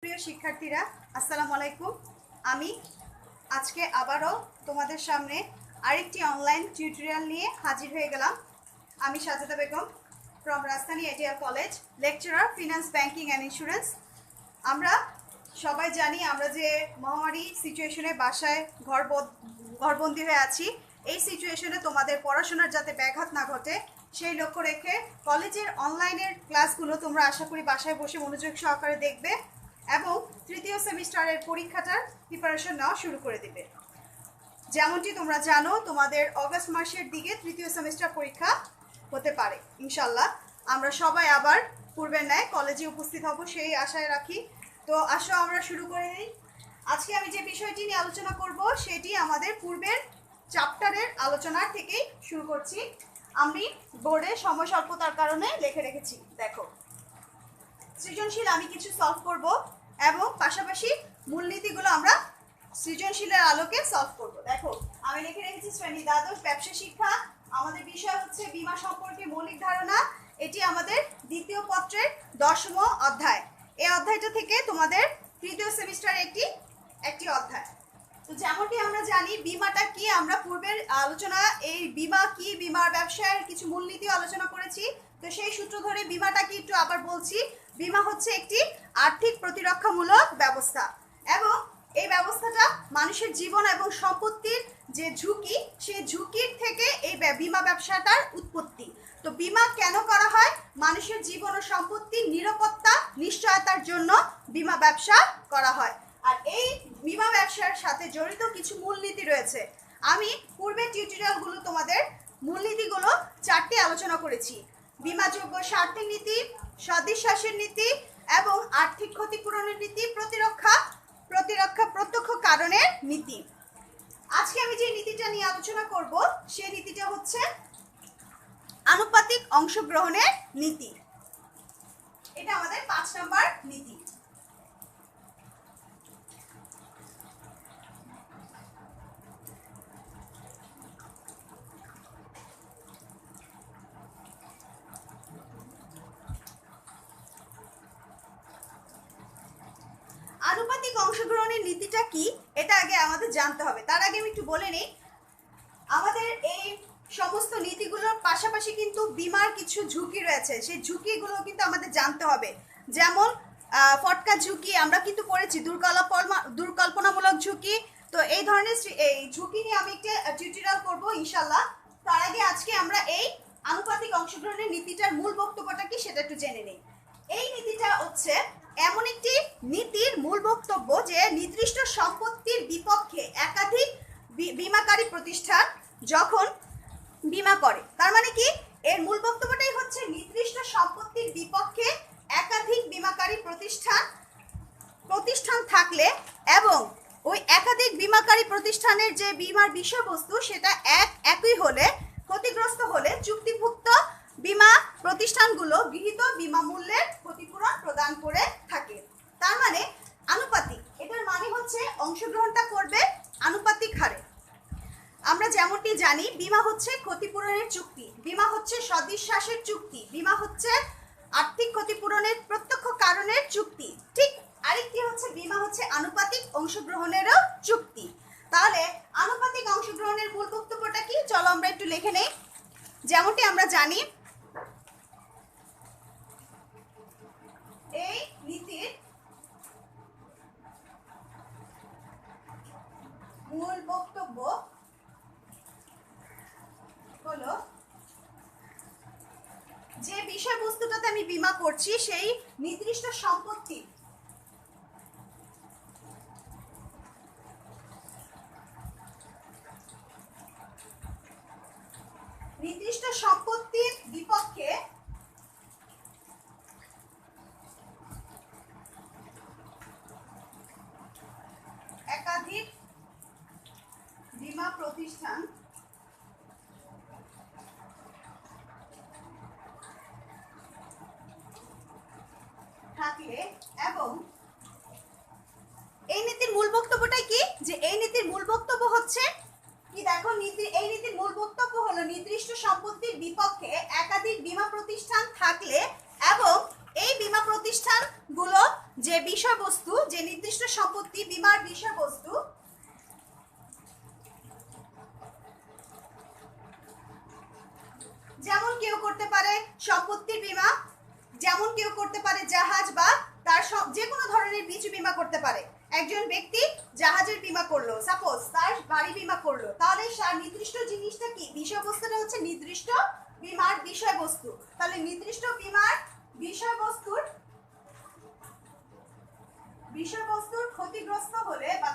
প্রিয় শিক্ষার্থীরা, আসসালামু আলাইকুম। আমি আজকে আবারও তোমাদের সামনে আরেকটি অনলাইন টিউটোরিয়াল নিয়ে হাজির হয়ে গেলাম। আমি সাজেদা বেগম ফ্রম রাজধানী ATR college, lecturer finance, banking and insurance. আমরা সবাই জানি আমরা যে মহামারী সিচুয়েশনে বাসায় ঘরবন্দি হয়ে আছি, এই সিচুয়েশনে তোমাদের পড়াশোনার যাতে ব্যাঘাত না ঘটে সেই লক্ষ্য রেখে কলেজের অনলাইনের ক্লাসগুলো তোমরা আশা করি বাসায় বসে মনোযোগ সহকারে দেখবে এবং তৃতীয় সেমিস্টারের পরীক্ষাটার প্রিপারেশন নেওয়া শুরু করে দেবে। যেমনটি তোমরা জানো, তোমাদের অগাস্ট মাসের দিকে তৃতীয় সেমিস্টার পরীক্ষা হতে পারে ইনশাল্লাহ। আমরা সবাই আবার পূর্বের ন্যায় কলেজে উপস্থিত হব সেই আশায় রাখি। তো আসো আমরা শুরু করে নিই। আজকে আমি যে বিষয়টি নিয়ে আলোচনা করব সেটি আমাদের পূর্বের চ্যাপ্টারের আলোচনার থেকেই শুরু করছি। আমি বোর্ডে সময় স্বল্পতার কারণে লিখে রেখেছি। দেখো, সৃজনশীল আমি কিছু সলভ করব এবং পাশাপাশি মূলনীতিগুলো আমরা সৃজনশীলের আলোকে সলভ করব। দেখো, আমি লিখে রেখেছি শ্রেণী দ্বাদশ ব্যবসা শিক্ষা। আমাদের বিষয় হচ্ছে বীমা সম্পর্কে মৌলিক ধারণা। এটি আমাদের দ্বিতীয় পত্রের 10ম অধ্যায়। এই অধ্যায়টা থেকে তোমাদের তৃতীয় সেমিস্টারে একটি অধ্যায়। তো যেমনটি আমরা জানি বীমাটা কি, আমরা পূর্বের আলোচনা এই বীমা কি, বীমার ব্যবসায়ের কিছু মূলনীতি আলোচনা করেছি। তো সেই সূত্র ধরে বীমাটা কি একটু আবার বলছি। বীমা হচ্ছে একটি আর্থিক প্রতিরক্ষামূলক ব্যবস্থা এবং এই ব্যবস্থাটা মানুষের জীবন এবং সম্পত্তির যে ঝুঁকি, সেই ঝুঁকির থেকে এই বীমা ব্যবসাটার উৎপত্তি। তো বীমা কেন করা হয়? মানুষের জীবন ও সম্পত্তির নিরাপত্তা নিশ্চয়তার জন্য বীমা ব্যবসা করা হয়। আর এই বীমা ব্যবসার সাথে জড়িত কিছু মূলনীতি রয়েছে। আমি পূর্বের টিউটোরিয়ালগুলো তোমাদের মূলনীতিগুলো 4টি আলোচনা করেছি: বীমাযোগ্য স্বার্থের নীতি, সদিশ্বাসের নীতি এবং আর্থিক ক্ষতিপূরণের নীতি, প্রতিরক্ষা প্রত্যক্ষ কারণের নীতি। আজকে আমি যে নীতিটা নিয়ে আলোচনা করব সেই নীতিটা হচ্ছে আনুপাতিক অংশগ্রহণের নীতি। এটা আমাদের 5 নম্বর নীতি। আনুপাতিক অংশগ্রহণের নীতিটা কি এটা আগে আমাদের জানতে হবে। তার আগে আমি একটু বলে নিই, আমাদের এই সমস্ত নীতিগুলোর পাশাপাশি কিন্তু বীমার কিছু ঝুঁকি রয়েছে, সেই ঝুঁকিগুলো কিন্তু আমাদের জানতে হবে। যেমন ফটকা ঝুঁকি আমরা কিন্তু পড়েছি, দুর্কল্পনামূলক ঝুঁকি। তো এই ধরনের এই ঝুঁকি নিয়ে আমি একটা টিউটোরিয়াল করব ইনশাল্লাহ। তার আগে আজকে আমরা এই আনুপাতিক অংশগ্রহণের নীতিটার মূল বক্তব্যটা কি সেটা একটু জেনে নিই। এই নীতিটা হচ্ছে এমন একটি নীতির মূল বক্তব্য যে নির্দিষ্ট সম্পত্তির বিপক্ষে একাধিক বীমাকারী প্রতিষ্ঠান যখন বীমা করে, তার মানে কি এর মূল বক্তব্যটাই হচ্ছে নির্দিষ্ট সম্পত্তির বিপক্ষে একাধিক বীমাকারী প্রতিষ্ঠান থাকলে এবং ওই একাধিক বীমাকারী প্রতিষ্ঠানের যে বীমার বিষয়বস্তু সেটা একই হলে, ক্ষতিগ্রস্ত হলে চুক্তিভুক্ত বীমা প্রতিষ্ঠানগুলো গৃহীত বীমা মূল্যের ক্ষতিপূরণ প্রদান করে থাকে। তার মানে আনুপাতিক, এটার মানে হচ্ছে অংশগ্রহণটা করবে আনুপাতিক হারে। আমরা যেমনটি জানি বীমা হচ্ছে ক্ষতিপূরণের চুক্তি, বীমা হচ্ছে সদিশ্বাসের চুক্তি, বীমা হচ্ছে আর্থিক ক্ষতিপূরণের প্রত্যক্ষ কারণের চুক্তি। ঠিক আরেকটি হচ্ছে বীমা হচ্ছে আনুপাতিক অংশগ্রহণেরও চুক্তি। তাহলে আনুপাতিক অংশগ্রহণের মূল বক্তব্যটা কি চলো আমরা একটু লিখে নেই। যেমনটি আমরা জানি এই নীতির মূল বক্তব্য হলো যে বিষয়বস্তুটাতে আমি বীমা করছি সেই নির্দিষ্ট সম্পত্তির বিপক্ষে একাধিক বীমা প্রতিষ্ঠান থাকলে এবং এই নীতির মূল বক্তব্যটাই কি, যে এই নীতির মূল বক্তব্য হচ্ছে কি, দেখো এই নীতির মূল বক্তব্য হলো নির্দিষ্ট সম্পত্তির বিপক্ষে একাধিক বীমা প্রতিষ্ঠান থাকলে এবং এই বীমা প্রতিষ্ঠানগুলো যে বিষয়বস্তু, যে নির্দিষ্ট সম্পত্তি বীমার বিষয়বস্তু যেমন কেউ করতে পারে সম্পত্তির বীমা, যেমন কেউ করতে পারে জাহাজ বা তার যে কোনো ধরনের কিছু বীমা করতে পারে। একজন ব্যক্তি জাহাজের বীমা করলো, সাপোজ তার বাড়ি বীমা করলো, তাহলে তার নির্দিষ্ট জিনিসটা কি, বিষয়বস্তুটা হচ্ছে নির্দিষ্ট বীমার বিষয়বস্তু। তাহলে নির্দিষ্ট বীমার বিষয়বস্তুর ক্ষতিগ্রস্ত হলে বা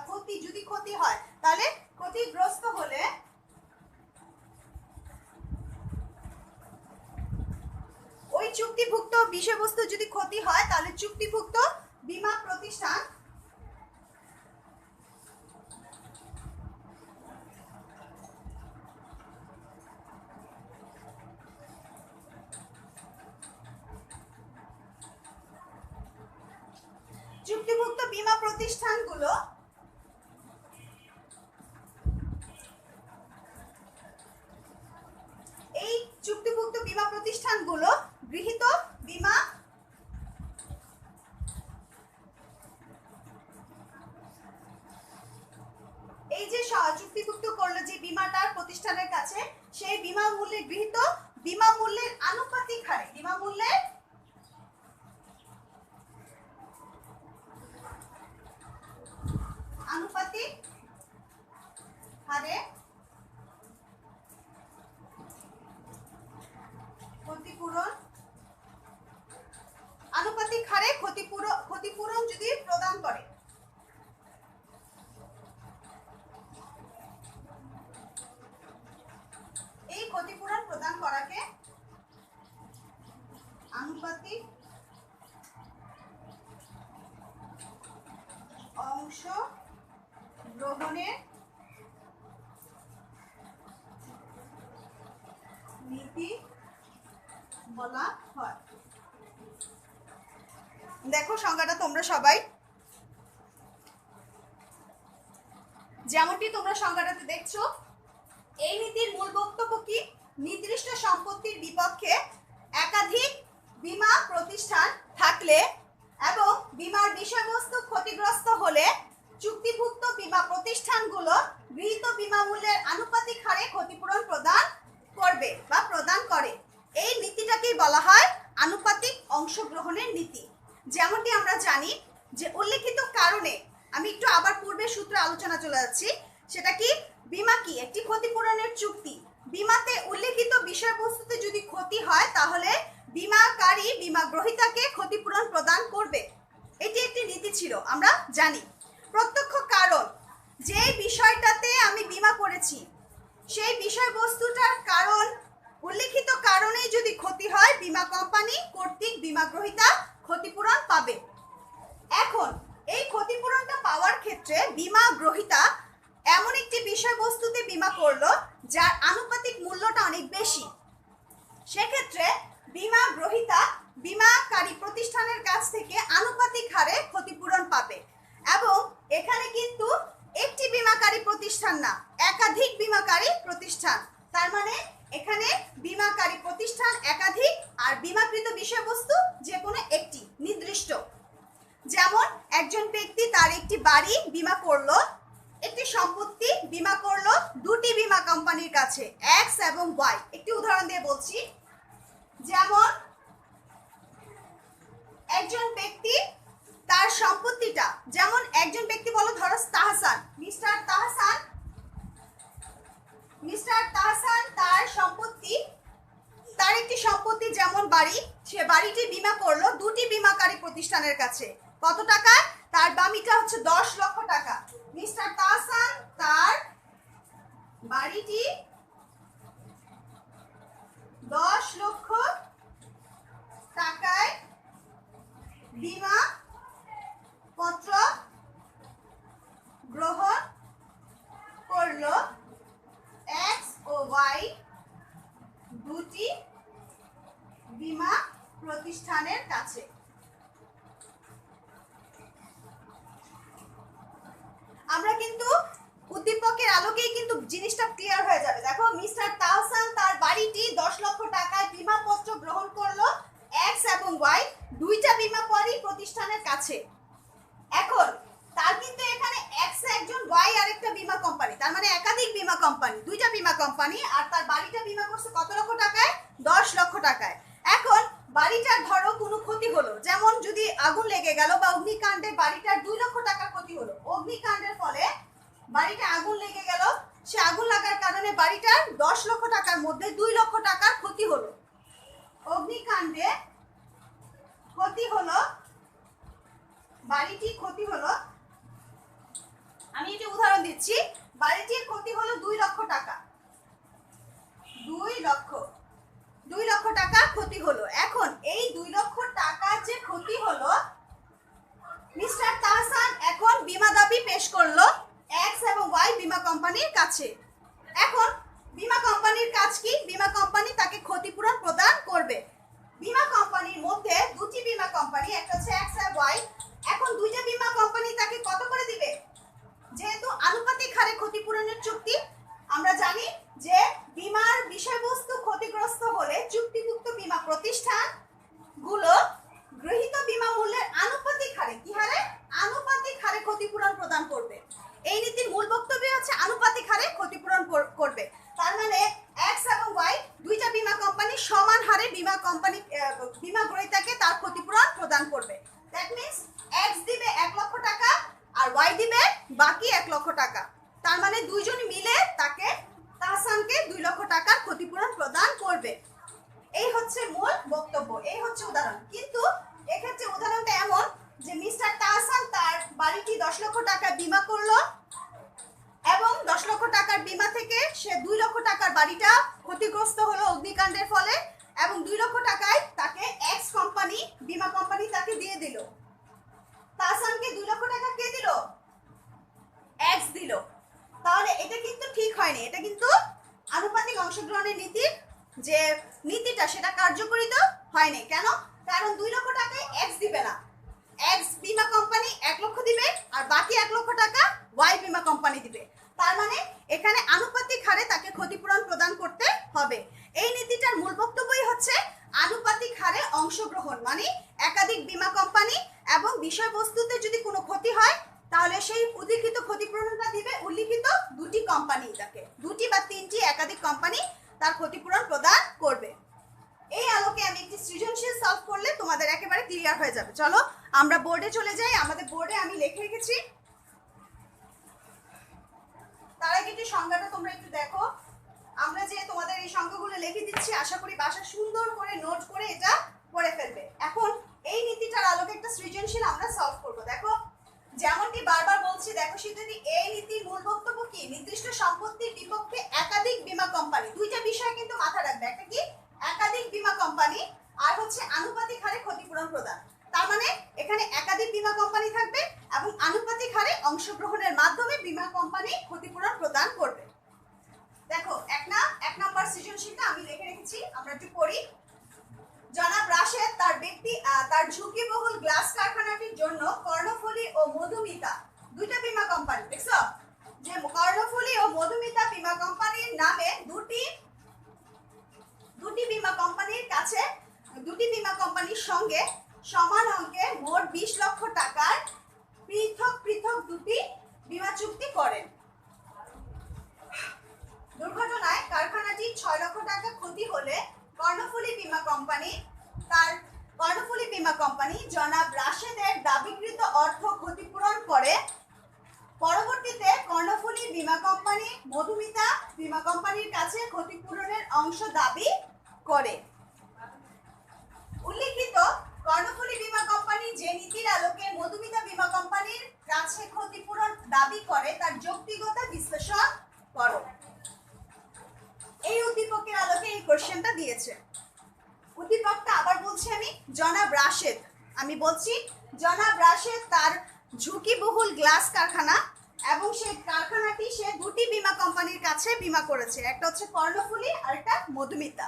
যদি ক্ষতি হয়, তাহলে ক্ষতিগ্রস্ত হলে ওই চুক্তিভুক্ত বিষয়বস্তু যদি ক্ষতি হয়, তাহলে চুক্তিভুক্ত বীমা প্রতিষ্ঠান চুক্তিভুক্ত বীমা প্রতিষ্ঠানগুলো এই চুক্তিভুক্ত বীমা প্রতিষ্ঠানগুলো গৃহীত বীমা এই যে চুক্তিভুক্ত করলো যে বীমাটার প্রতিষ্ঠানের কাছে, সেই বীমা মূল্যে গৃহীত বীমা মূল্যের আনুপাতিক হারে, বীমা মূল্যের আনুপাতিক হারে ক্ষতিপূরণ, আনুপাতিক হারে ক্ষতিপূরণ যদি প্রদান করে। এই ক্ষতিপূরণ প্রদান করাকে আনুপাতিক অংশ গ্রহণের নীতি বলা হয়। দেখো সংজ্ঞাটা তোমরা সবাই যেমনটি তোমরা সংজ্ঞাটাতে দেখছো, এই নীতির মূল বক্তব্য কি, নির্দিষ্ট সম্পত্তির বিপক্ষে একাধিক বীমা প্রতিষ্ঠান থাকলে এবং বীমার বিষয়বস্তু ক্ষতিগ্রস্ত হলে চুক্তিভুক্ত বীমা প্রতিষ্ঠানগুলো গৃহীত বীমা মূল্যের আনুপাতিক হারে ক্ষতিপূরণ প্রদান করবে বা প্রদান করে। এই নীতিটাকেই বলা হয় আনুপাতিক অংশগ্রহণের নীতি। যেমনটি আমরা জানি যে উল্লেখিত কারণে, আমি একটু আবার পূর্বে সূত্রে আলোচনা চলে যাচ্ছি, সেটা কি, বীমা কি একটি ক্ষতিপূরণের চুক্তি। বীমাতে উল্লেখিত বিষয়বস্তুতে যদি ক্ষতি হয়, তাহলে বীমাকারী বীমা গ্রহীতাকে ক্ষতিপূরণ প্রদান করবে। এটি একটি নীতি ছিল, আমরা জানি। প্রত্যক্ষ কারণ, যে বিষয়টাতে আমি বীমা করেছি সেই বিষয়বস্তুটার কারণ, উল্লেখিত কারণেই যদি ক্ষতি হয়, বীমা কোম্পানি কর্তৃক বীমা গ্রহীতা ক্ষতিপূরণ পাবে। এখন এই ক্ষতিপূরণটা পাওয়ার ক্ষেত্রে বীমা গ্রহীতা এমন একটি বিষয়বস্তুতে বীমা করলো যার আনুপাতিক মূল্যটা অনেক বেশি, সেক্ষেত্রে বীমা গ্রহীতা বীমাকারী প্রতিষ্ঠানের কাছ থেকে আনুপাতিক হারে ক্ষতিপূরণ পাবে। এবং এখানে কিন্তু একটি বীমাকারী প্রতিষ্ঠান না, একাধিক বীমাকারী প্রতিষ্ঠান। তার মানে এখানে বীমাকারী প্রতিষ্ঠান একাধিক আর বীমাকৃত বিষয়বস্তু যে কোনো একটি নির্দিষ্ট। যেমন একজন ব্যক্তি তার একটি বাড়ি বীমা করলো, একটি সম্পত্তি বীমা করলো দুটি বীমা কোম্পানির কাছে, এক্স এবং ওয়াই। একটি উদাহরণ দিয়ে বলছি, যেমন একজন ব্যক্তি তার সম্পত্তিটা, যেমন একজন ব্যক্তি বলো, ধরো তাহসান, মিস্টার তাহসান তার সম্পত্তি, তার একটি সম্পত্তি যেমন বাড়ি, সে বাড়িটি বীমা করলো দুটি বীমাকারী প্রতিষ্ঠানের কাছে। কত টাকা? তার দামিটা হচ্ছে 10 লক্ষ টাকা। মিস্টার তাহসান তার বাড়িটি 10 লক্ষ টাকায় বীমা পত্র গ্রহণ করলো এক্স ও ওয়াই দুটি বীমা প্রতিষ্ঠানের কাছে। আমরা কিন্তু উদ্দীপকের আলোকেই কিন্তু জিনিসটা ক্লিয়ার হয়ে যাবে। দেখো, মিস্টার তাহসান তার বাড়িটি 10 লক্ষ টাকায় বীমা পত্র গ্রহণ করলো এক্স এবং ওয়াই দুইটা বীমাকারী প্রতিষ্ঠানের কাছে। এখন তার কিন্তু এখানে এক্স একজন, ওয়াই আরেকটা বীমা কোম্পানি, তার মানে একাধিক বীমা কোম্পানি, দুইটা বীমা কোম্পানি। আর তার বাড়িটা বীমা করছে কত লক্ষ টাকায়? 10 লক্ষ টাকায়। এখন বাড়িটার ধরো কোনো ক্ষতি হলো, যেমন যদি আগুন লেগে গেল বা অগ্নিকাণ্ডে বাড়িটার 2 লক্ষ টাকার ক্ষতি হলো। অগ্নিকাণ্ডের ফলে বাড়িটা আগুন লেগে গেল, সে আগুন লাগার কারণে বাড়িটার 10 লক্ষ টাকার মধ্যে 2 লক্ষ টাকার ক্ষতি হলো। অগ্নিকাণ্ডে ক্ষতি হলো, বাড়িটি ক্ষতি হলো, আমি একটা উদাহরণ দিচ্ছি, বাড়িটির ক্ষতি হলো 2 লক্ষ টাকা, 2 লক্ষ টাকা ক্ষতি হলো। এখন এই 2 লক্ষ টাকা যে ক্ষতি হলো, মিস্টার তাহসান এখন বীমা দাবি পেশ করলো এক্স এবং ওয়াই বীমা কোম্পানির কাছে। এখন বীমা কোম্পানির কাজ কি? বীমা কোম্পানি তাকে ক্ষতিপূরণ প্রদান করবে। বীমা কোম্পানির মধ্যে দুটি বীমা কোম্পানি, একটা হচ্ছে এক্স আর ওয়াই। এখন দুইটা বীমা কোম্পানি তাকে কত করে দিবে? যেহেতু আনুপাতিক হারে ক্ষতিপূরণের চুক্তি, আমরা জানি যে বীমার বিষয়বস্তু ক্ষতিগ্রস্ত হলে চুক্তিভুক্ত বীমা প্রতিষ্ঠান গুলো গৃহীত বীমা মূল্যের আনুপাতিক হারে, কি হারে? আনুপাতিক হারে ক্ষতিপূরণ প্রদান করবে। এই নীতির মূল বক্তব্য হচ্ছে আনুপাতিক হারে ক্ষতিপূরণ করবে। তার মানে এক্স এবং ওয়াই দুইটা বীমা কোম্পানি সমান হারে বীমা গ্রহীতাকে তার ক্ষতিপূরণ প্রদান করবে। দ্যাট মিন্স এক্স দিবে 1 লক্ষ টাকা আর ওয়াই দিবে বাকি 1 লক্ষ টাকা। তার মানে দুইজন মিলে তাকে, তাহসানকে 2 লক্ষ টাকার ক্ষতিপূরণ প্রদান করবে। এই হচ্ছে মূল বক্তব্য, এই হচ্ছে উদাহরণ। কিন্তু এক্ষেত্রে উদাহরণটা এমন যে মিস্টার তাহসান তার বাড়িটি 10 লক্ষ টাকা বীমা করলো এবং 10 লক্ষ টাকার বীমা থেকে সে 2 লক্ষ টাকার বাড়িটা ক্ষতিগ্রস্ত হলো অগ্নিকাণ্ডের ফলে, এবং 2 লক্ষ টাকায় তাকে এক্স কোম্পানি, বীমা কোম্পানি তাকে দিয়ে দিল। তাহসানকে 2 লক্ষ টাকা কে দিল? এক্স দিল। তাহলে এটা কিন্তু ঠিক হয়নি, এটা কিন্তু আনুপাতিক অংশগ্রহণের নীতির যে নীতিটা সেটা কার্যকরিত হয়নি। কেন? কারণ 2 লক্ষ টাকায় এক্স দিবে না, এক্স বীমা কোম্পানি 1 লক্ষ দিবে আর বাকি 1 লক্ষ টাকা ওয়াই বীমা কোম্পানি দিবে। তার মানে এখানে আনুপাতিক হারে তাকে ক্ষতিপূরণ প্রদান করতে হবে। এই নীতিটার মূল বক্তব্যই হচ্ছে আনুপাতিক হারে অংশগ্রহণ, মানে একাধিক বীমা কোম্পানি এবং বিষয়বস্তুতে যদি কোনো ক্ষতি হয় তাহলে সেই উল্লিখিত ক্ষতিপূরণটা দিবে উল্লিখিত দুটি কোম্পানি, তাকে দুটি বা তিনটি একাধিক কোম্পানি তার ক্ষতিপূরণ প্রদান করবে। এই আলোকে আমি একটি সৃজনশীল সলভ করলে তোমাদের একেবারে ক্লিয়ার হয়ে যাবে। চলো আমরা বোর্ডে চলে যাই। আমাদের বোর্ডে আমি লিখে রেখেছি, তার আগে একটু সংজ্ঞাটা তোমরা একটু দেখো। আমরা যে তোমাদের এই সংখ্যাগুলো লিখে দিচ্ছি, আশা করি বাসা সুন্দর করে নোট করে এটা পড়ে ফেলবে। এখন এই নীতিটার আলোকে একটা সৃজনশীল আমরা সলভ করব। দেখো যেমনটি বারবার বলছি, দেখো যদি এই নীতির মূল বক্তব্য কি? নির্দিষ্ট সম্পত্তির বিপক্ষে একাধিক বীমা কোম্পানি, দুইটা বিষয় কিন্তু মাথায় রাখবে, একটা কি একাধিক বীমা কোম্পানি আর হচ্ছে আনুপাতিক হারে ক্ষতিপূরণ প্রদান। তার মানে এখানে একাধিক বীমা কোম্পানি থাকবে এবং আনুপাতিক হারে অংশগ্রহণের মাধ্যমে বীমা কোম্পানি ক্ষতিপূরণ প্রদান করবে। দেখো এক নম্বর সৃজনশীলটা আমি লিখে রেখেছি, আমরা একটু পড়ি। জনাব রাশেদ তার ঝুঁকিবহুল গ্লাস কারখানাটির জন্য কর্ণফুলী ও মধুমিতা দুইটা বীমা কোম্পানি, দেখছো যে কর্ণফুলী ও মধুমিতা বীমা কোম্পানির নামে দুটি বীমা কোম্পানির কাছে, দুটি বীমা কোম্পানির সঙ্গে সমান অঙ্কে মোট 20 লক্ষ টাকার পৃথক পৃথক দুটি বীমা চুক্তি করেন। দুর্ঘটনায় কারখানাটি 6 লক্ষ টাকা ক্ষতি হলে কর্ণফুলী বীমা কোম্পানি জনাব রাশেদের দাবিকৃত অর্থ ক্ষতিপূরণ করে। পরবর্তীতে কর্ণফুলী বীমা কোম্পানি মধুমিতা বীমা কোম্পানির কাছে ক্ষতিপূরণের অংশ দাবি করে। উল্লিখিত কর্ণফুলী বীমা কোম্পানি যে নীতির আলোকে মধুমিতা বীমা কোম্পানির কাছে ক্ষতিপূরণ দাবি করে তার যৌক্তিকতা বিশ্লেষণ করো। এই উদ্দীপকের আলোকে এই কোশ্চেনটা দিয়েছে। উদ্দীপকটা আবার বলছি আমি, জনাব রাশেদ, আমি বলছি জনাব রাশেদ তার ঝুঁকিবহুল গ্লাস কারখানা এবং সেই কারখানাটি সে দুটি বীমা কোম্পানির কাছে বীমা করেছে, একটা হচ্ছে কর্ণফুলী আর একটা মধুমিতা।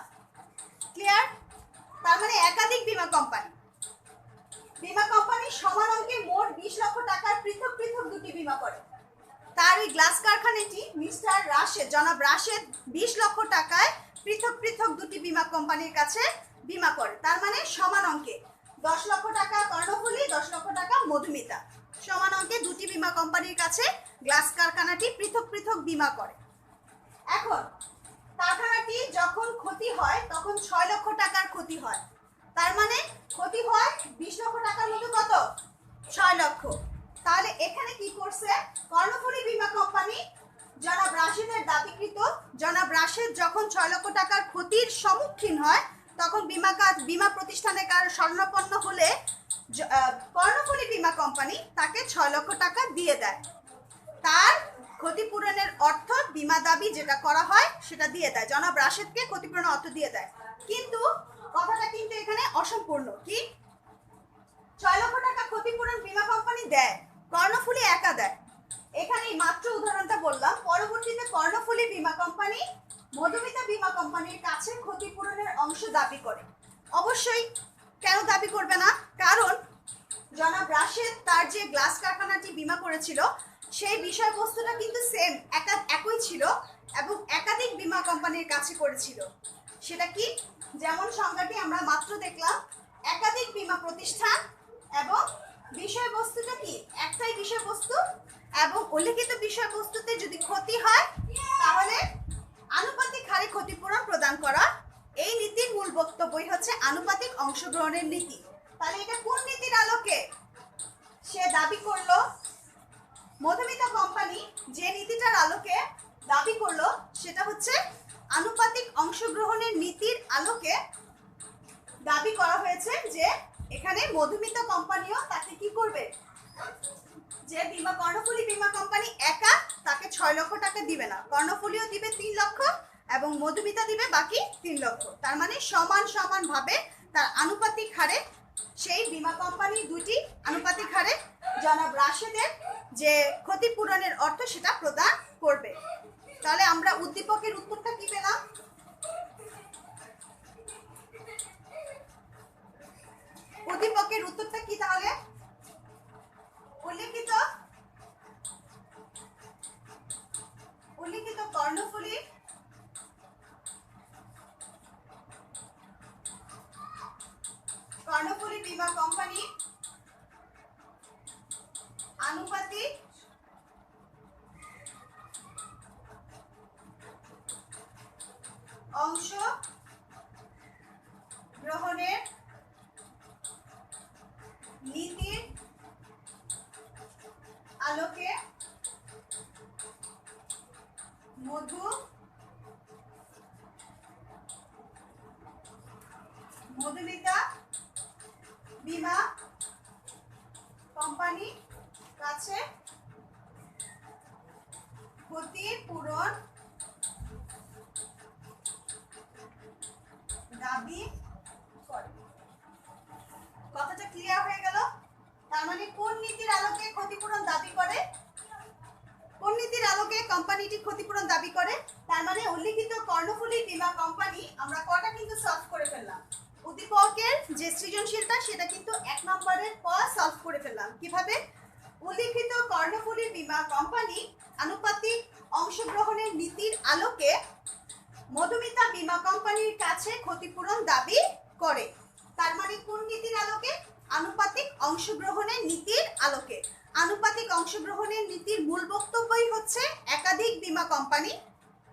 ক্লিয়ার? তার মানে একাধিক বীমা কোম্পানি সমান অঙ্কে মোট 20 লক্ষ টাকার পৃথক পৃথক দুটি বীমা করে। তার ওই গ্লাস কারখানাটি মিস্টার রাশেদ, জনাব রাশেদ 20 লক্ষ টাকায় পৃথক পৃথক দুটি বীমা কোম্পানির কাছে বীমা করে। তার মানে সমান অঙ্কে 10 লক্ষ টাকা কর্ণফুলী, 10 লক্ষ টাকা মধুমিতা। সমান অঙ্কে দুটি বীমা কোম্পানির কাছে গ্লাস কারখানাটি পৃথক পৃথক বীমা করে। এখন কারখানাটি যখন ক্ষতি হয় তখন 6 লক্ষ টাকার ক্ষতি হয়, তার মানে ক্ষতি হয় 20 লক্ষ টাকার মতো, কত? 6 লক্ষ। তাহলে এখানে কি করছে কর্ণফুলী বীমা কোম্পানি? জনাব রাশেদের দাবিকৃত জনাব রাশেদ যখন 6 লক্ষ টাকার ক্ষতির সম্মুখীন হয় তখন বীমা প্রতিষ্ঠানের কারণে শরণাপন্ন হলে কর্ণফুলী বীমা কোম্পানি তাকে 6 লক্ষ টাকা দিয়ে দেয়। তার ক্ষতিপূরণের অর্থ বীমা দাবি যেটা করা হয় সেটা দিয়ে দেয়, জনাব রাশেদকে ক্ষতিপূরণের অর্থ দিয়ে দেয়। কিন্তু কথাটা কিন্তু এখানে অসম্পূর্ণ। কি 6 লক্ষ টাকা ক্ষতিপূরণ বীমা কোম্পানি দেয়, কর্ণফুলী একা দেয়? এখানেই মাত্র উদাহরণটা বললাম। পরবর্তীতে কর্ণফুলী বীমা কোম্পানি মধুমিতা বীমা কোম্পানির কাছে ক্ষতিপূরণের অংশ দাবি করে। অবশ্যই কেন দাবি করবে না? কারণ জনাব রাশেদ তার যে গ্লাস কারখানাটি বীমা করেছিল সেই বিষয়বস্তুটা কিন্তু সেম একই ছিল এবং একাধিক বীমা কোম্পানির কাছে করেছিল। সেটা কি? যেমন সংজ্ঞাটি আমরা মাত্র দেখলাম, একাধিক বীমা প্রতিষ্ঠান এবং বিষয়বস্তুটা কি একটাই বিষয়বস্তু, এবং উল্লেখিত বিষয়বস্তুতে যদি ক্ষতি হয় তাহলে আনুপাতিক হারে ক্ষতিপূরণ প্রদান করা। এই নীতির মূল বক্তব্যই হচ্ছে আনুপাতিক অংশগ্রহণের নীতি। তাহলে এটা কোন নীতির আলোকে সে দাবি করলো? মধুমিতা কোম্পানি যে নীতিটার আলোকে দাবি করলো সেটা হচ্ছে আনুপাতিক অংশগ্রহণের নীতির আলোকে দাবি করা হয়েছে যে এখানে মধুমিতা কোম্পানিও তাকে কি করবে, যে কর্ণফুলী বীমা কোম্পানি একা তাকে 6 লক্ষ টাকা দিবে না, কর্ণফুলীও দিবে 3 লক্ষ এবং মধুমিতা দিবে বাকি 3 লক্ষ। তার মানে সমান সমান ভাবে তার আনুপাতিক হারে সেই বীমা কোম্পানি দুটি আনুপাতিক হারে জনাব রাশেদের যে ক্ষতিপূরণের অর্থ সেটা প্রদান করবে। তাহলে আমরা উদ্দীপকের উত্তরটা কি পেলাম? উদ্দীপকের উত্তরটা কি তাহলে? উল্লেখিত কর্ণফুলী বীমা কোম্পানি আনুপাতিক অংশ গ্রহণের নীতির আলোকে মধুমিতা বীমা কোম্পানি কাছে ক্ষতিপূরণ দাবি করে। কথাটা ক্লিয়ার হয়ে গেল? তার মানে কোন নীতির আলোকে ক্ষতিপূরণ দাবি করে? কোন নীতির আলোকে কোম্পানিটি ক্ষতিপূরণ দাবি করে? তার মানে উল্লেখিত কর্ণফুলী বীমা কোম্পানি আমরা কটা কিন্তু সলভ করে ফেললাম। উদ্দীপকের যে সৃজনশীলতা সেটা কিন্তু 1 নম্বরের ক সলভ করে ফেললাম। কিভাবে? উল্লেখিত কর্ণফুলী বীমা কোম্পানি আনুপাতিক অংশগ্রহণের নীতির আলোকে মধুমিতা বীমা কোম্পানির কাছে ক্ষতিপূরণ দাবি করে। তার মানে কোন নীতির আলোকে? আনুপাতিক অংশগ্রহণের নীতির আলোকে। আনুপাতিক অংশগ্রহণের নীতির মূল বক্তব্যই হচ্ছে একাধিক বীমা কোম্পানি,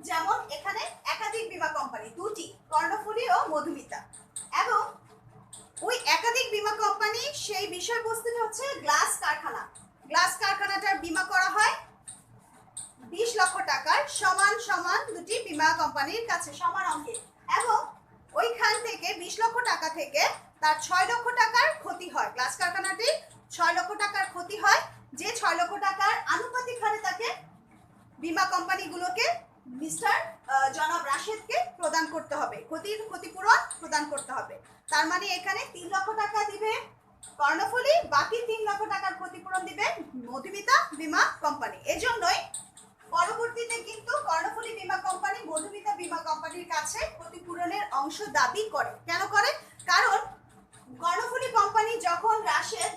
যেমন এখানে একাধিক বীমা কোম্পানি দুটি, কর্ণফুলী ও মধুমিতা, এবং ওই একাধিক বীমা কোম্পানি সেই বিষয়বস্তুটা হচ্ছে গ্লাস কারখানা। গ্লাস কারখানাটার বীমা করা হয় 20 লক্ষ টাকার, সমান সমান দুটি বীমা কোম্পানির কাছে সমান অঙ্কে, এবং ওইখান থেকে 20 লক্ষ টাকা থেকে তার 6 লক্ষ টাকার ক্ষতি হয়। গ্লাস কারখানাটি 6 লক্ষ টাকার ক্ষতি হয়, যে 6 লক্ষ টাকার আনুপাতিক হারে তাকে বীমা কোম্পানিগুলোকে মিস্টার জনাব রাশেদকে প্রদান করতে হবে, ক্ষতিপূরণ প্রদান করতে হবে। তার মানে এখানে 3 লক্ষ টাকা দিবে কর্ণফুলী, বাকি 3 লক্ষ টাকার ক্ষতিপূরণ দিবে মধুমিতা বীমা কোম্পানি। এজন্যই পরবর্তীতে কিন্তু কর্ণফুলী বীমা কোম্পানি মধুমিতা বীমা কোম্পানির কাছে ক্ষতিপূরণের অংশ দাবি করে। কেন করে? কারণ কর্ণফুলী কোম্পানি যখন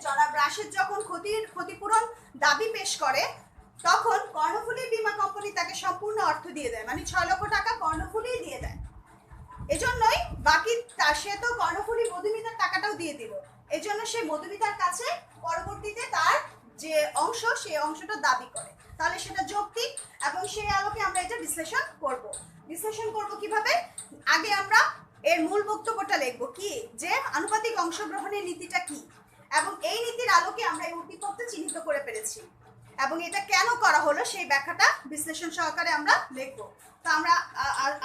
জনাব রাশেদ যখন ক্ষতিপূরণ দাবি পেশ করে তখন কর্ণফুলী বীমা কোম্পানি তাকে সম্পূর্ণ অর্থ দিয়ে দেয়, মানে 6 লক্ষ টাকা কর্ণফুলী দিয়ে দেয়। এজন্যই বাকি সে তো কর্ণফুলী মধুমিতার টাকাটাও দিয়ে দিল, এই জন্য সে মধুমিতার কাছে পরবর্তীতে তার যে অংশ সেই অংশটা দাবি করে। তাহলে সেটা যৌক্তিক এবং সেই আলোকে আমরা এটা বিশ্লেষণ করব। বিশ্লেষণ করব কিভাবে? আগে আমরা এর মূল বক্তব্যটা লিখব কি, যে আনুপাতিক অংশগ্রহণের নীতিটা কি, এবং এই নীতির আলোকে আমরা এই উদ্দীপকটা চিহ্নিত করে পেরেছি এবং এটা কেন করা হলো সেই ব্যাখ্যাটা বিশ্লেষণ সহকারে আমরা লিখব। তো আমরা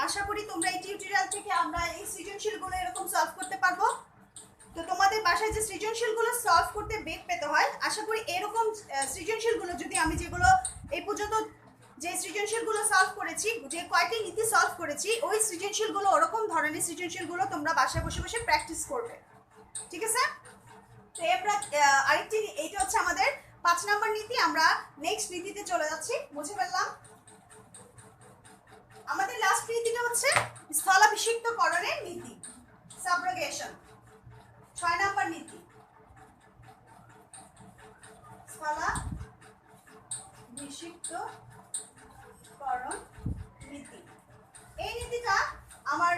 আশা করি তোমরা এই টিউটোরিয়াল থেকে আমরা এই সৃজনশীলগুলো এরকম সলভ করতে পারবো। তো তোমাদের বাসায় যে সৃজনশীলগুলো সলভ করতে বেগ পেতে হয়, আশা করি এরকম সৃজনশীলগুলো যদি আমি যেগুলো এই পর্যন্ত যে সৃজনশীলগুলো সলভ করেছি, যে কয়টি নীতি সলভ করেছি, ওই সৃজনশীলগুলো ওরকম ধরনের সৃজনশীলগুলো তোমরা বাসায় বসে বসে প্র্যাকটিস করবে। ঠিক আছে? তো আমরা আরেকটি, এইটা হচ্ছে আমাদের 5 নম্বর নীতি। আমরা নেক্সট নীতিতে চলে যাচ্ছি, বুঝে ফেললাম। আমাদের লাস্ট নীতিটা হচ্ছে স্থলাভিষিক্তকরণের নীতি, সাবরোগেশন। 6 নম্বর নীতি, স্থলাভিষিক্তকরণ নীতি। এই নীতিটা আমার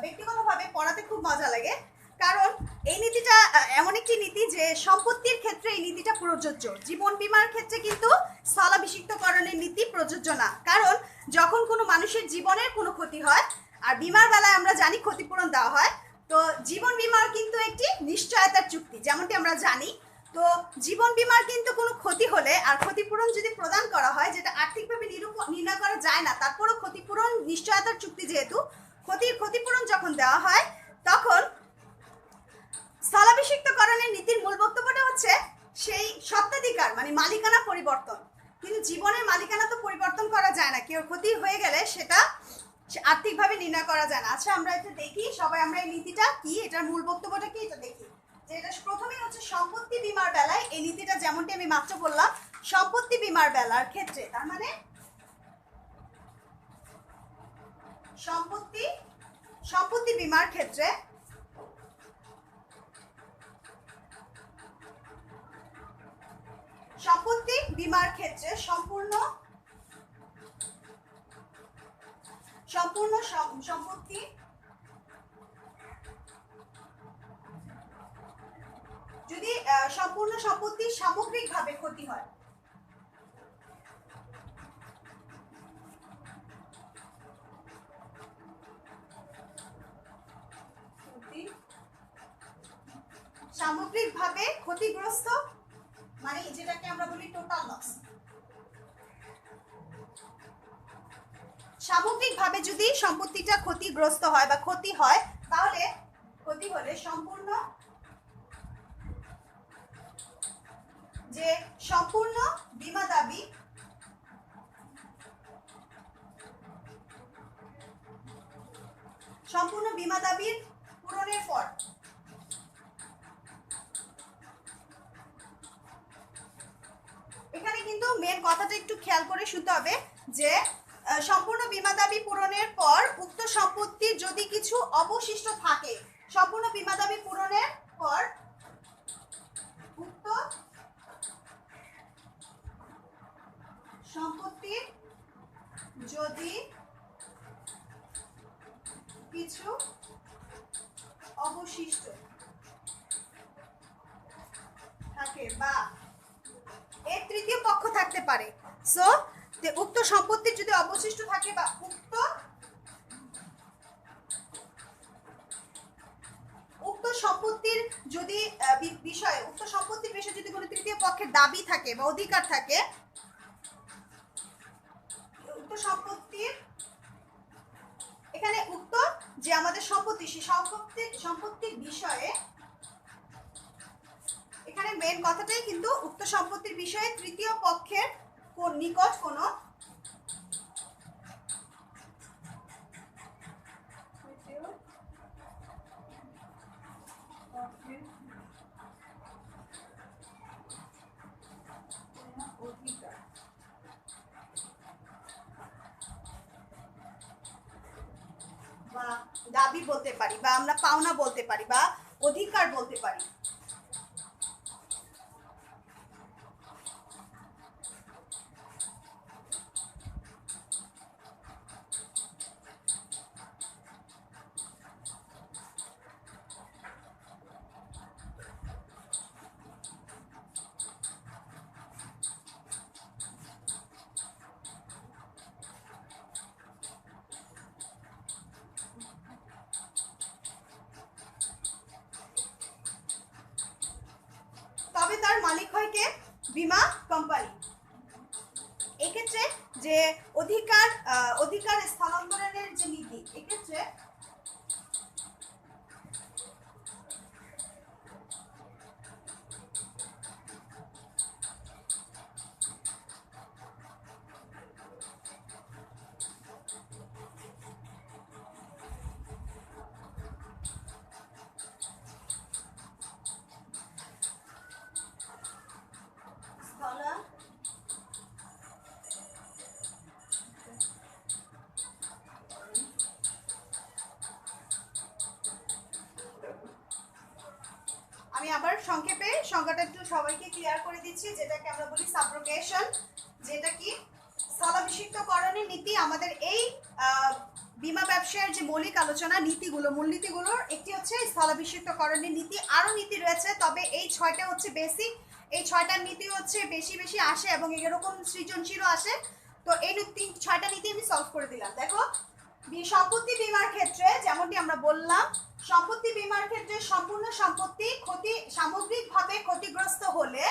ব্যক্তিগতভাবে পড়াতে খুব মজা লাগে, কারণ এই নীতিটা এমন একটি নীতি যে সম্পত্তির ক্ষেত্রে এই নীতিটা প্রযোজ্য। জীবন বীমার ক্ষেত্রে কিন্তু স্থলাভিষিক্তকরণের নীতি প্রযোজ্য না, কারণ যখন কোনো মানুষের জীবনের কোনো ক্ষতি হয়, আর বীমার বেলায় আমরা জানি ক্ষতিপূরণ দেওয়া হয়, তো জীবন বীমার কিন্তু একটি নিশ্চয়তার চুক্তি, যেমনটি আমরা জানি। তো জীবন বীমার কিন্তু কোনো ক্ষতি হলে আর ক্ষতিপূরণ যদি প্রদান করা হয়, যেটা আর্থিকভাবে নির্ণয় করা যায় না, তারপরও ক্ষতিপূরণ নিশ্চয়তার চুক্তি, যেহেতু ক্ষতিপূরণ যখন দেওয়া হয়, তখন স্থলাভিষিক্তকরণের নীতির মূল বক্তব্যটা হচ্ছে সেই স্বত্বাধিকার মানে মালিকানা পরিবর্তন। কিন্তু জীবনের মালিকানা তো পরিবর্তন করা যায় না, কেউ ক্ষতি হয়ে গেলে সেটা আর্থিকভাবে নির্ণয় করা যায় না। আচ্ছা, আমরা এটা দেখি সবাই, আমরা এই নীতিটা কি, এটার মূল বক্তব্যটা কি এটা দেখি। যে এটা প্রথমেই হচ্ছে সম্পত্তি বীমার বেলায় এই নীতিটা, যেমনটি আমি মাত্র বললাম, সম্পত্তি বীমার বেলার ক্ষেত্রে, তার মানে সম্পত্তি বীমার ক্ষেত্রে সম্পূর্ণ সম্পত্তি যদি সম্পূর্ণ সম্পত্তির সামগ্রিকভাবে ক্ষতি হয়, সামগ্রিকভাবে ক্ষতিগ্রস্ত, মানে যেটাকে আমরা বলি টোটাল লস। সামগ্রিকভাবে যদি সম্পত্তিটা ক্ষতিগ্রস্ত হয় বা ক্ষতি হয়, তাহলে ক্ষতি হলে সম্পূর্ণ বীমা দাবি সম্পূর্ণ বীমা দাবির পূরণের পর এখানে কিন্তু মেন কথাটা একটু খেয়াল করে শুনতে হবে যে সম্পূর্ণ বীমা দাবি পূরণের পর উক্ত সম্পত্তির যদি কিছু অবশিষ্ট থাকে, সম্পূর্ণ বীমা দাবি পূরণের পর উক্ত সম্পত্তির যদি কিছু অবশিষ্ট থাকে বা এর তৃতীয় পক্ষ থাকতে পারে, সো উক্ত সম্পত্তির যদি অবশিষ্ট থাকে বা উক্ত সম্পত্তির যদি উক্ত সম্পত্তির বিষয়ে যদি কোনো তৃতীয় পক্ষের দাবি থাকে বা অধিকার থাকে, উক্ত সম্পত্তির, এখানে উক্ত যে আমাদের সম্পত্তি, সেই সম্পত্তির বিষয়ে, এখানে মেন কথাটাই কিন্তু উক্ত সম্পত্তির বিষয়ে তৃতীয় পক্ষের নিকট কোনো অধিকার বা দাবি বলতে পারি, বা আমরা পাওনা বলতে পারি, বা অধিকার বলতে পারি। থাকে বীমা কোম্পানি। এক্ষেত্রে যে অধিকার স্থানান্তরণের যে নীতি, এক্ষেত্রে আমি আবার সংক্ষেপে সংজ্ঞাটা একটু সবাইকে ক্লিয়ার করে দিচ্ছি, যেটাকে আমরা বলি সাবরোগেশন, যেটা কি স্থলাভিষিক্তকরণের নীতি। আমাদের এই বীমা ব্যবসায়ের যে মৌলিক আলোচনা নীতিগুলো, মূলনীতিগুলোর একটি হচ্ছে স্থলাভিষিক্তকরণের নীতি। আরও নীতি রয়েছে, তবে এই 6টা হচ্ছে বেসিক। এই 6টার নীতি হচ্ছে বেশি বেশি আসে এবং এরকম সৃজনশীলও আসে। তো এই 6টা নীতি আমি সলভ করে দিলাম। দেখো, সম্পত্তি বীমার ক্ষেত্রে যেমনটি আমরা বললাম, সম্পত্তি বীমার ক্ষেত্রে সম্পূর্ণ সম্পত্তি সামগ্রিকভাবে ক্ষতিগ্রস্ত হলে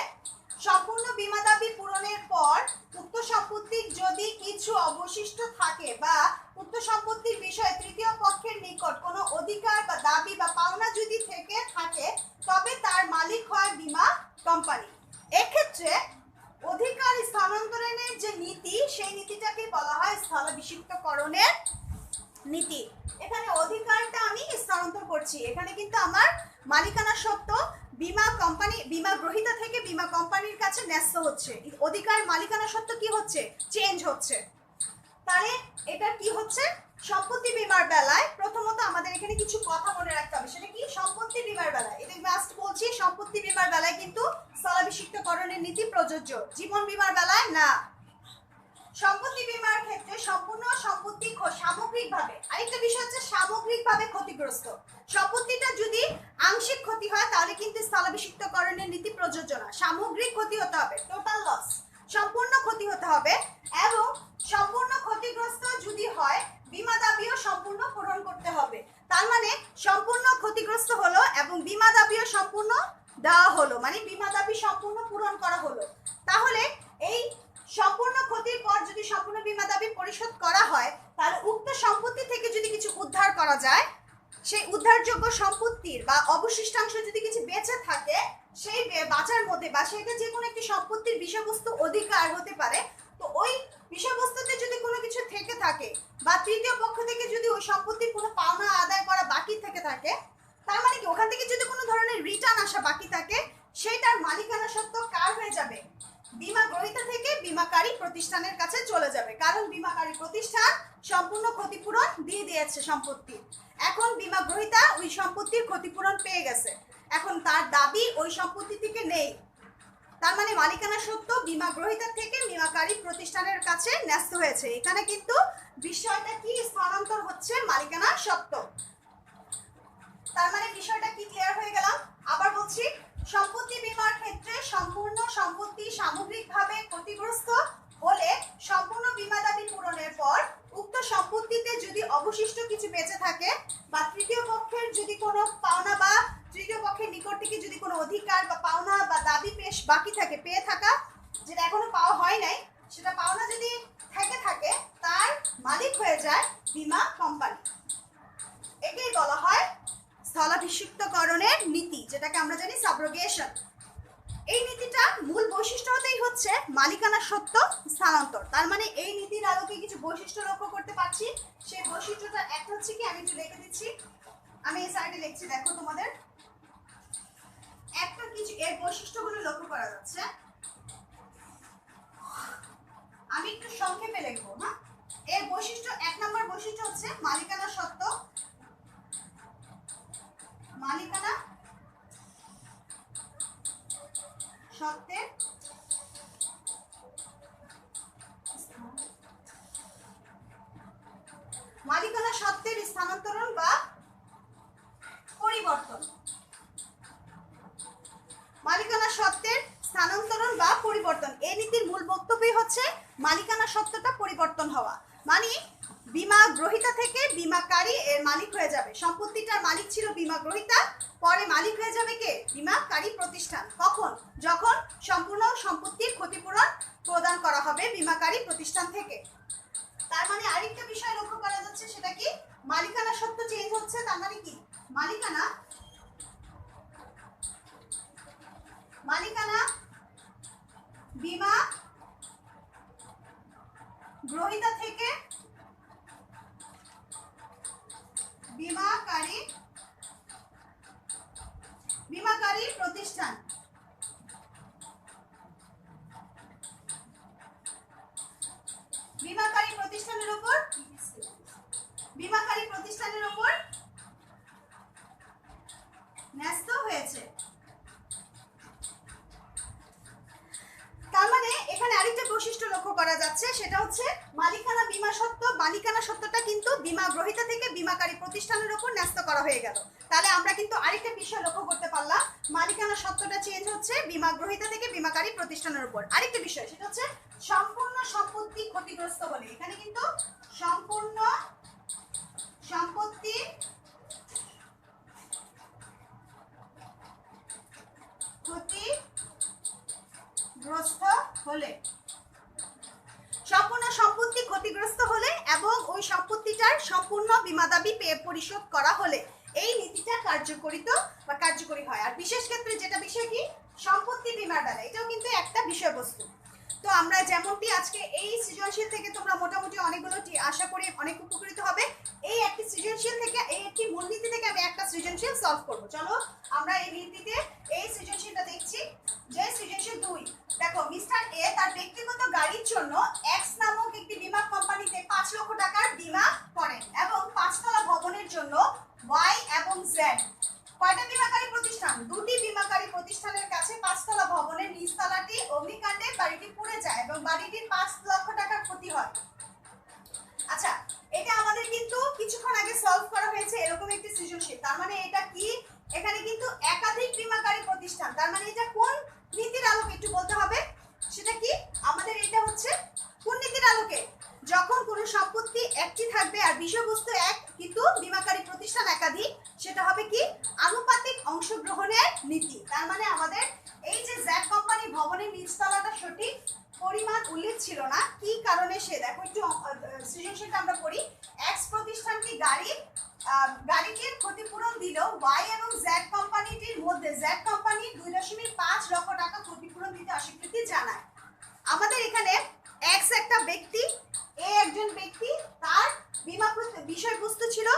সম্পূর্ণ বীমা দাবি পূরণের পর উক্ত সম্পত্তির যদি কিছু অবশিষ্ট থাকে বা উক্ত সম্পত্তির বিষয়ে তৃতীয় পক্ষের নিকট কোনো অধিকার বা দাবি বা পাওনা যদি থেকে থাকে, তবে তার মালিক হয় বীমা কোম্পানি। এক্ষেত্রে অধিকার স্থানান্তরণের যে নীতি, সেই নীতিটাকে বলা হয় স্থলাভিষিক্তকরণের নীতি। এখানে অধিকারটা আমি স্থানান্তর করছি, এখানে কিন্তু আমার মালিকানা সত্ত্ব বীমা কোম্পানি, বীমা গ্রহীতা থেকে বীমা কোম্পানির কাছে ন্যস্ত হচ্ছে। অধিকার মালিকানা সত্ত্ব কি হচ্ছে? চেঞ্জ হচ্ছে। তাহলে এটা কি হচ্ছে? সম্পত্তি বীমার বেলায় প্রথমত আমাদের এখানে কিছু কথা মনে রাখতে হবে। সেটা কি? সম্পত্তি বীমার বেলায়, এটা মাস্ট বলছি, সম্পত্তি বীমার বেলায় কিন্তু স্থলাভিষিক্তকরণের নীতি প্রযোজ্য, জীবন বীমার বেলায় না। সম্পত্তি বীমার ক্ষেত্রে সম্পূর্ণ সম্পত্তি সামগ্রিকভাবে, আরেকটা বিষয় হচ্ছে সামগ্রিকভাবে ক্ষতিগ্রস্ত। সম্পত্তিটা যদি আংশিক ক্ষতি হয় তাহলে কিন্তু স্থলাভিষিক্তকরণের নীতি প্রযোজ্য না। সামগ্রিক ক্ষতি হতে হবে, টোটাল লস, সম্পূর্ণ ক্ষতি হতে হবে। এবং সম্পূর্ণ ক্ষতিগ্রস্ত যদি হয়, বীমা দাবিও সম্পূর্ণ পূরণ করতে হবে। তার মানে সম্পূর্ণ ক্ষতিগ্রস্ত হলো এবং বীমা দাবিও সম্পূর্ণ দেওয়া হলো, মানে বীমা দাবি সম্পূর্ণ পূরণ করা হলো। তাহলে এই সম্পূর্ণ ক্ষতির পর যদি সম্পূর্ণ বীমা দাবি পরিশোধ করা হয়, তাহলে উক্ত সম্পত্তি থেকে যদি কিছু উদ্ধার করা যায়, সেই উদ্ধারযোগ্য সম্পত্তির বা অবশিষ্টাংশ যদি কিছু বেঁচে থাকে, সেই বাঁচার মধ্যে বা সেটা যে কোনো একটি সম্পত্তির বিষয়বস্তু অধিকার হতে পারে, তো ওই বিষয়বস্তুতে যদি কোনো কিছু থেকে থাকে বা তৃতীয় পক্ষ থেকে যদি ওই সম্পত্তির কোনো পাওনা আদায় করা বাকি থেকে থাকে, তার মানে কি ওখান থেকে যদি কোনো ধরনের রিটার্ন আসা বাকি থাকে, সেইটার মালিকানা সত্ত্ব কার হয়ে যাবে? বীমা গ্রহীতা থেকে বীমাকারী প্রতিষ্ঠানের কাছে চলে যাবে। কারণ বীমাকারী প্রতিষ্ঠান সম্পূর্ণ ক্ষতিপূরণ দিয়ে দিয়েছে সম্পত্তি। এখন বীমা গ্রহীতা ওই সম্পত্তির ক্ষতিপূরণ পেয়ে গেছে, এখন তার দাবি ওই সম্পত্তি থেকে নেই। তার মানে মালিকানা সত্ত্ব বীমা গ্রহীতা থেকে বীমাকারী প্রতিষ্ঠানের কাছে ন্যস্ত হয়েছে। এখানে কিন্তু বিষয়টা কি? স্থানান্তর হচ্ছে মালিকানা সত্ত্ব। তার মানে বিষয়টা কি ক্লিয়ার হয়ে গেলাম? আবার বলছি, সম্পত্তি বীমার ক্ষেত্রে সম্পূর্ণ সম্পত্তি সামগ্রিকভাবে ক্ষতিগ্রস্ত হলে সম্পূর্ণ বীমা দাবি পূরণের পর উক্ত সম্পত্তিতে যদি অবশিষ্ট কিছু বেঁচে থাকে বা তৃতীয় পক্ষের যদি কোনো পাওনা বা তৃতীয় পক্ষের নিকট থেকে যদি কোনো অধিকার বা পাওনা বা দাবি পেশ বাকি থাকে, পেয়ে থাকা যেটা এখনো পাওয়া হয় নাই, সেটা পাওনা যদি থেকে থাকে, তার মালিক হয়ে যায় বীমা কোম্পানি। একেই বলা হয় স্থলাভিষিক্তকরণের নীতি, যেটাকে আমরা জানি সাবরোগেশন। এই নীতিটা মূল বৈশিষ্ট্য হতেই হচ্ছে মালিকানা সত্ত্ব স্থানান্তর। তার মানে এই নীতির আলোকে কিছু বৈশিষ্ট্য লক্ষ্য করতে পারছি। সেই বৈশিষ্ট্যটা একটা হচ্ছে কি, আমি একটু লিখে দিচ্ছি, আমি এই সাইডে লিখছি, দেখো তোমাদের একটা কিছু এর বৈশিষ্ট্যগুলো লক্ষ্য করা যাচ্ছে। আমি একটু সংক্ষেপে লিখবো, হ্যাঁ। এর বৈশিষ্ট্য, 1 নম্বর বৈশিষ্ট্য হচ্ছে মালিকানা সত্ত্ব, মালিকানা সত্ত্বের মালিকানা সত্ত্বের স্থানান্তরণ বা পরিবর্তন। মালিকানা সত্ত্বের স্থানান্তরণ বা পরিবর্তন, এই নীতির মূল বক্তব্যই হচ্ছে মালিকানা সত্ত্বটা পরিবর্তন হওয়া। মানে বীমা গ্রহীতা থেকে বীমাকারী এর মালিক হয়ে যাবে। সম্পত্তিটার মালিক ছিল বীমা গ্রহীতা, পরে মালিক হয়ে যাবে কে? বীমাকারী প্রতিষ্ঠান। কখন? যখন সম্পূর্ণ সম্পত্তির ক্ষতিপূরণ প্রদান করা হবে বীমাকারী প্রতিষ্ঠান থেকে। তার মানে আরেকটা বিষয় লক্ষ্য করা যাচ্ছে, সেটা কি? মালিকানা সত্ত্ব চেঞ্জ হচ্ছে। তার মানে কি? মালিকানা বীমা গ্রহীতা থেকে বীমাকারী প্রতিষ্ঠান। বীমাকারী প্রতিষ্ঠানের উপর ন্যস্ত হয়েছে। তার মানে এখানে আরেকটা বৈশিষ্ট্য লক্ষ্য করা যাচ্ছে, সেটা হচ্ছে মালিকানা বীমা সত্ত্ব। মালিকানা সত্ত্বটা কিন্তু বীমা গ্রহীতা থেকে বীমাকারী প্রতিষ্ঠানের উপর ন্যস্ত করা হয়ে গেল। তাহলে আমরা কিন্তু আরেকটা বিষয় লক্ষ্য করতে পারলাম, মালিকানা সত্ত্বটা চেঞ্জ হচ্ছে বীমা গ্রহীতা থেকে বীমাকারী প্রতিষ্ঠানের উপর। আরেকটা বিষয়, সেটা হচ্ছে সম্পূর্ণ সম্পত্তি ক্ষতিগ্রস্ত হলে। এখানে কিন্তু সম্পূর্ণ সম্পত্তি ক্ষতিগ্রস্ত হলে, সম্পূর্ণ সম্পত্তি ক্ষতিগ্রস্ত হলে এবং ওই সম্পত্তিটার সম্পূর্ণ বীমা দাবি পরিশোধ করা হলে এই নীতিটা কার্যকরী হয়। আর বিশেষ ক্ষেত্রে যেটা বিষয় কি? সম্পত্তি বীমার দ্বারা, এটাও কিন্তু একটা বিষয়বস্তু। তো আমরা যেমনটি আজকে এই সৃজনশীল থেকে তোমরা মোটামুটি অনেকগুলো আশা করি অনেক উপকৃত হবে। এই একটি সৃজনশীল থেকে, এই একটি মূলনীতি থেকে আমি একটা সৃজনশীল সলভ করব। চলো আমরা এই নীতিতে এই সৃজনশীলটা দেখছি। যে সৃজনশীল 2, দেখো মিস্টার এ তার ব্যক্তিগত গাড়ির জন্য এক্স নামক একটি বীমা কোম্পানিতে 5 লক্ষ টাকার বীমা করেন এবং 5 তলা ভবনের জন্য ওয়াই এবং জেড কয়টা বীমাকারী প্রতিষ্ঠান? দুটি বীমাকারী প্রতিষ্ঠানের কাছে 5 তলা ভবনের নিচতলাটি অগ্নিকাণ্ডে বাড়িটি পুড়ে যায় এবং বাড়িটির 5 লক্ষ টাকার ক্ষতি হয়। আচ্ছা, এটা আমাদের কিন্তু কিছুক্ষণ আগে সলভ করা হয়েছে এরকম একটি সৃজনশীল। তার মানে এটা কি? এখানে কিন্তু একাধিক বীমাকারী প্রতিষ্ঠান। তার মানে এটা কোন নীতির আলোকে একটু বলতে হবে, সেটা কি? আমাদের এটা হচ্ছে কোন নীতির আলোকে? যখন কোনো সম্পত্তি একটি থাকবে আর বিষয়বস্তু এক কিন্তু বীমাকারী প্রতিষ্ঠান একাধিক, সেটা হবে কি? আনুপাতিক অংশগ্রহণের নীতি। তার মানে আমাদের এই যে জেড কোম্পানি ভবনের নিচতলাটা সঠিক পরিমাণ উল্লেখ ছিল না, কি কারণে? সে দেখো একটু সৃজনশীলটা আমরা পড়ি। এক্স প্রতিষ্ঠানটি গাড়িটির ক্ষতিপূরণ দিল ওয়াই এবং জেড কোম্পানিটির মধ্যে জেড কোম্পানি 2.5 লক্ষ টাকা ক্ষতিপূরণ দিতে অস্বীকৃতি জানায়। আমাদের এখানে এক্স একটা ব্যক্তি, এ একজন ব্যক্তি, তার বীমা বিষয়বস্তু ছিল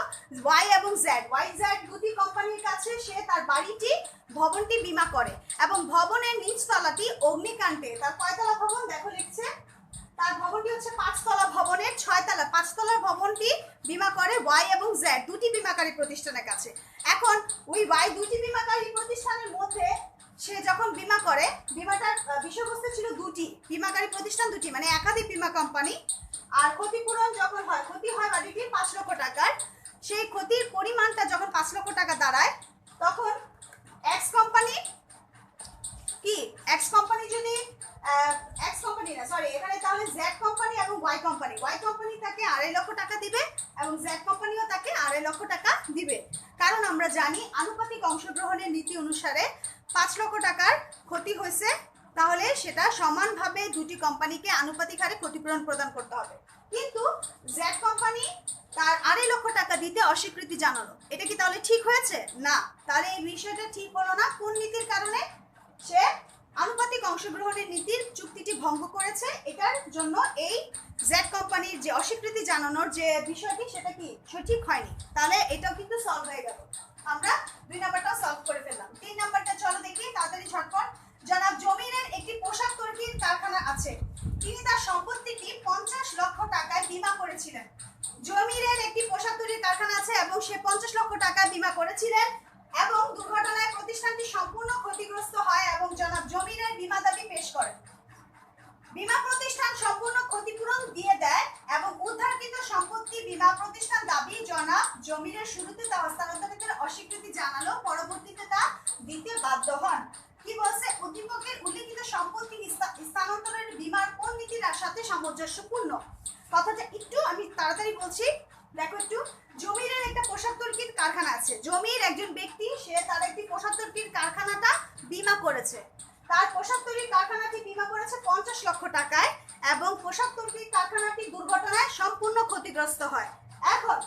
ওয়াই এবং জেড। ওয়াই জেড দুটি কোম্পানির কাছে সে তার ভবনটি বীমা করে এবং ভবনের নিচতলাটি অগ্নিকাণ্ডে, তার কয়তলা ভবন দেখো লিখছে, তার ভবনটি হচ্ছে 5 তলা ভবনের 6 তলা, 5 তলার ভবনটি বীমা করে ওয়াই এবং জেড দুটি বীমাকারী প্রতিষ্ঠানের কাছে। এখন ওই ওয়াই দুটি বীমাকারী প্রতিষ্ঠানের মধ্যে সে যখন বীমা করে, বীমাটার বিষয়বস্তু ছিল দুটি বীমাকারী প্রতিষ্ঠান, দুটি মানে একাধিক বীমা কোম্পানি। আর ক্ষতিপূরণ যখন হয়, ক্ষতি হয় বাড়িটির 5 লক্ষ টাকার, সেই ক্ষতির পরিমাণটা যখন 5 লক্ষ টাকা দাঁড়ায়, তখন এক্স কোম্পানি কি? এক্স কোম্পানি যদি এক্স কোম্পানি না, সরি, এখানে তাহলে জেড কোম্পানি এবং ওয়াই কোম্পানি তাকে 2.5 লক্ষ টাকা দিবে এবং জেড কোম্পানিও তাকে 2.5 লক্ষ টাকা দিবে। কারণ আমরা জানি আনুপাতিক অংশগ্রহণের নীতি অনুসারে 5 লক্ষ টাকার ক্ষতি হয়েছে, তাহলে সেটা সমানভাবে দুটি কোম্পানিকে আনুপাতিক হারে ক্ষতিপূরণ প্রদান করতে হবে। কিন্তু জেড কোম্পানি তার 2.5 লক্ষ টাকা দিতে অস্বীকৃতি জানালো। এটা কি তাহলে ঠিক হয়েছে? না। তাহলে এই বিষয়টা ঠিক হলো না। কোন নীতির কারণে? সে আনুপাতিক অংশগ্রহণের নীতির চুক্তিটি ভঙ্গ করেছে। এটার জন্য এই জেড কোম্পানির যে অস্বীকৃতি জানানোর যে বিষয়টি, সেটা কি সঠিক হয়নি। তাহলে এটাও কিন্তু সলভ হয়ে গেল। আমরা 2 নাম্বারটাও সলভ করে ফেললাম। 3 নাম্বারটা চলো দেখি তাড়াতাড়ি ঝটপট। জনাব জমিরের একটি পোশাক তৈরির কারখানা আছে। তিনি তার সম্পত্তিটি 50 লক্ষ টাকায় বীমা করেছিলেন। জমিরের একটি পোশাক তৈরির কারখানা আছে এবং সে 50 লক্ষ টাকায় বীমা করেছিলেন এবং দুর্ঘটনায় প্রতিষ্ঠানটি সম্পূর্ণ ক্ষতিগ্রস্ত হয় এবং জনাব জমিরের বীমা দাবি পেশ করেন। বীমা প্রতিষ্ঠান সম্পূর্ণ ক্ষতিপূরণ দিয়ে দেয় এবং উদ্ধারকৃত সম্পত্তি বীমা প্রতিষ্ঠান দাবি জনাব জমিরের শুরুতে তা হস্তান্তরের অস্বীকৃতি জানালো, পরবর্তীতে তা দিতে বাধ্য হন। কি বলছে? উদ্দীপকের উল্লিখিত সম্পত্তি স্থানান্তরের বীমার কোন নীতির সাথে সামঞ্জস্যপূর্ণ। কথাটা একটু আমি তাড়াতাড়ি বলছি, দেখো একটু। জমিরের একটা পোশাক তৈরির কারখানা আছে। জমির একজন ব্যক্তি, সে তার একটি পোশাক তৈরির কারখানাটা বীমা করেছে। তার পোশাক তৈরির কারখানাটি বীমা করেছে 50 লক্ষ টাকায়, এবং পোশাক তৈরির কারখানাটি দুর্ঘটনায় সম্পূর্ণ ক্ষতিগ্রস্ত হয়। এখন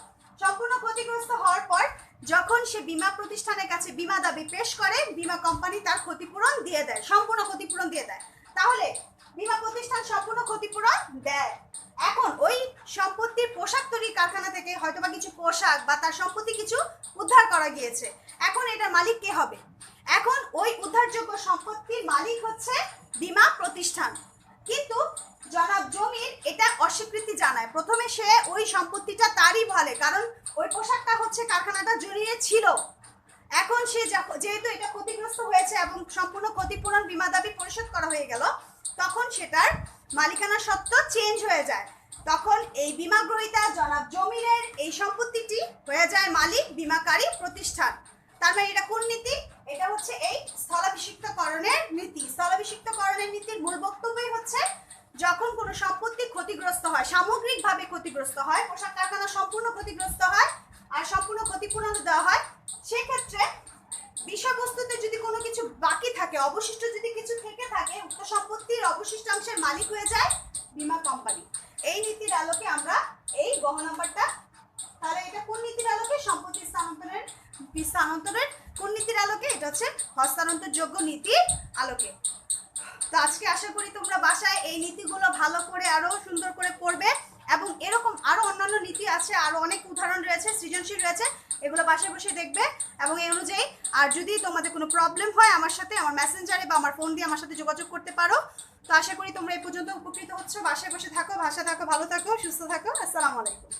সম্পূর্ণ ক্ষতিগ্রস্ত হওয়ার পর যখন সে বীমা প্রতিষ্ঠানের কাছে বীমা দাবি পেশ করে, বীমা কোম্পানি তার ক্ষতিপূরণ দিয়ে দেয়, সম্পূর্ণ ক্ষতিপূরণ দিয়ে দেয়। তাহলে বীমা প্রতিষ্ঠান সম্পূর্ণ ক্ষতিপূরণ দেয়। এখন ওই সম্পত্তির পোশাক তৈরির কারখানা থেকে হয়তোবা কিছু পোশাক বা তার সম্পত্তি কিছু উদ্ধার করা গিয়েছে। এখন এটার মালিক কে হবে? এখন ওই উদ্ধারযোগ্য সম্পত্তির মালিক হচ্ছে বীমা প্রতিষ্ঠান। কিন্তু জনাব জমির এটা অস্বীকৃতি জানায়। প্রথমে সে ওই সম্পত্তিটা তারই বলে, কারণ ওই পোশাকটা হচ্ছে কারখানাটা জড়িয়ে ছিল। এখন সে যেহেতু এটা ক্ষতিগ্রস্ত হয়েছে এবং সম্পূর্ণ ক্ষতিপূরণ বীমা দাবি পরিশোধ করা হয়ে গেল, তখন সেটার মালিকানা সত্ত্ব চেঞ্জ হয়ে যায়। তখন এই বীমা গ্রহীতা জনাব জমিরের এই সম্পত্তিটি হয়ে যায় মালিক বীমাকারী প্রতিষ্ঠান। তার মানে এটা কোন নীতি? এটা হচ্ছে এই স্থলাভিষিক্তকরণের নীতি। স্থলাভিষিক্তকরণের নীতির মূল বক্তব্যই হচ্ছে, যখন কোনো সম্পত্তি ক্ষতিগ্রস্ত হয়, সামগ্রিকভাবে ক্ষতিগ্রস্ত হয়, পোশাক কারখানা সম্পূর্ণ ক্ষতিগ্রস্ত হয় আর সম্পূর্ণ ক্ষতিপূরণ দেওয়া হয়, সেক্ষেত্রে বিষয়বস্তুতে যদি কোনো কিছু বাকি থাকে, অবশিষ্ট যদি কিছু থেকে থাকে, উক্ত সম্পত্তির অবশিষ্টাংশের মালিক হয়ে যায় বীমা কোম্পানি। এই নীতির আলোকে আমরা এই গহ নাম্বারটা, তাহলে এটা কোন নীতির আলোকে? সম্পত্তি স্থানান্তরের কোন নীতির আলোকে? এটা হচ্ছে হস্তান্তরযোগ্য নীতির আলোকে। তো আজকে আশা করি তোমরা বাসায় এই নীতিগুলো ভালো করে আরো সুন্দর করে পড়বে, এবং এরকম আরো অন্যান্য নীতি আছে, আরো অনেক উদাহরণ রয়েছে, সৃজনশীল রয়েছে, এগুলো বাসায় বসে দেখবে এবং এই অনুযায়ী। আর যদি তোমাদের কোনো প্রবলেম হয়, আমার সাথে আমার মেসেঞ্জারে বা আমার ফোন দিয়ে আমার সাথে যোগাযোগ করতে পারো। তো আশা করি তোমরা এই পর্যন্ত উপকৃত হচ্ছ। বাসায় বসে থাকো, ভালো থাকো, সুস্থ থাকো। আসসালামু আলাইকুম।